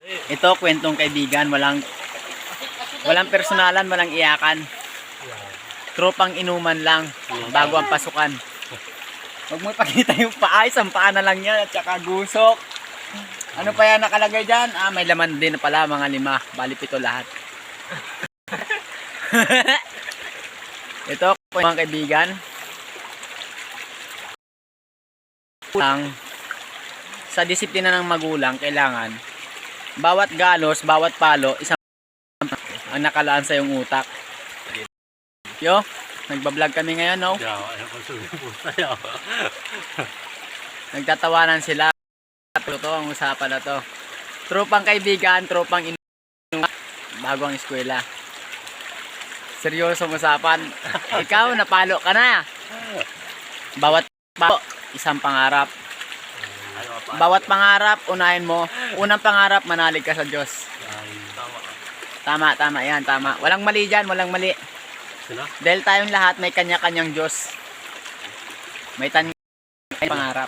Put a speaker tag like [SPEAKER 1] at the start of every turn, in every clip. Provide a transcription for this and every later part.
[SPEAKER 1] Ito, kwentong kaibigan, walang personalan, walang iyakan. Tropang inuman lang bago ang pasukan. Huwag mo ipakita yung paa, isang paa na lang yan at saka gusok. Ano pa yan nakalagay dyan? May laman din pala, mga 5, bali 7 lahat. Ito, mga kaibigan, sa disiplina ng magulang, kailangan bawat galos, bawat palo, isang ang nakalaan sa yung utak. Yo, nagbablog kami ngayon, no? Nagtatawanan sila. Ito ang usapan na to. Tropang kaibigan, tropang inuman bago ang eskwela. Seryosong usapan. Ikaw, napalo ka na. Bawat palo, isang pangarap. Bawat pangarap, unahin mo. Unang pangarap, manalig ka sa Diyos. Tama yan, tama. Walang mali dyan, walang mali. Dahil tayong lahat may kanya-kanyang Diyos. May pangarap.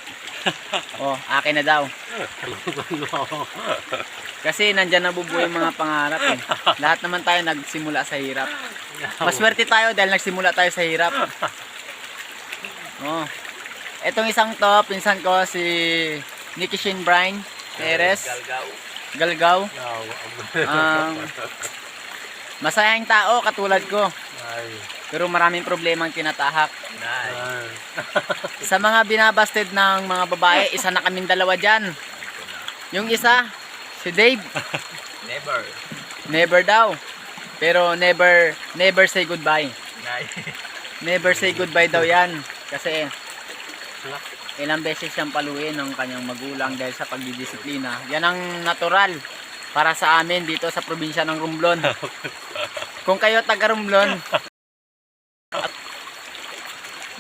[SPEAKER 1] Oh, akin na daw. Kasi nandyan nabubuo yung mga pangarap eh. Lahat naman tayo nagsimula sa hirap. Maswerte tayo dahil nagsimula tayo sa hirap. Oh. Etong isang to, pinsan ko si Nicky Shane Brian Perez Galgao. Masayang tao katulad ko. Pero maraming problemang tinatahak. Sa mga binabasted ng mga babae, isa na kaming dalawa dyan. Yung isa, si Dave. Never daw. Pero never say goodbye. Never say goodbye daw yan. Kasi ilang beses siyang paluin ng kanyang magulang dahil sa pagdidisiplina. Yan ang natural para sa amin dito sa probinsya ng Romblon. Kung kayo taga Romblon,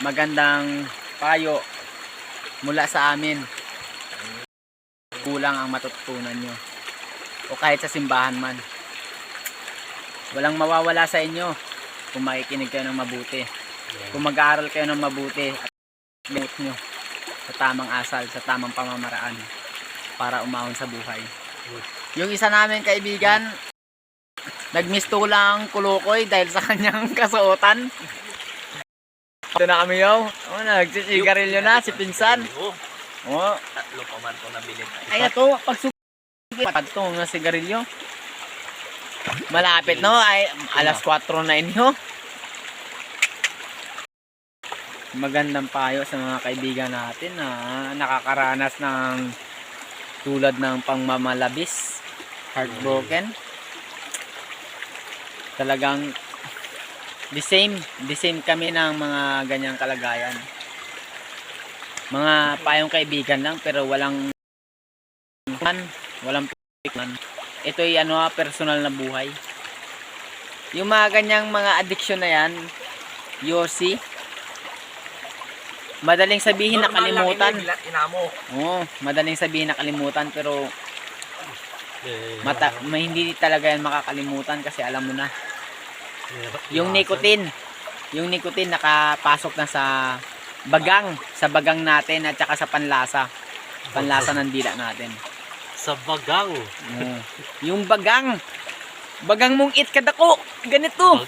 [SPEAKER 1] magandang payo mula sa amin. Kulang ang matututunan nyo. O kahit sa simbahan man. Walang mawawala sa inyo kung makikinig kayo ng mabuti. Kung mag-aaral kayo ng mabuti at gamit nyo sa tamang asal, sa tamang pamamaraan para umahon sa buhay. Yung isa namin kaibigan, nagmistulang kulukoy dahil sa kanyang kasuotan. Ito na kami yaw. Nagsisigarilyo na si pinsan. Oh.
[SPEAKER 2] Tatlo pa man po nabili.
[SPEAKER 1] Ay ito, pagsukat ito ng sigarilyo. Malapit no, ay alas 4 na inyo. Magandang payo sa mga kaibigan natin na nakakaranas ng tulad ng pangmamalabis, heartbroken. Talagang the same kami ng mga ganyang kalagayan. Mga payong kaibigan lang pero walang man. Ito'y personal na buhay. Yung mga ganyang mga addiction na yan, Yossi, madaling sabihin nakalimutan. Madaling sabihin nakalimutan pero hindi talaga yan makakalimutan kasi alam mo na. Yung nicotine nakapasok na sa bagang natin at saka sa panlasa ng dila natin.
[SPEAKER 2] Sa bagang.
[SPEAKER 1] Yung bagang mong it kadako ganito.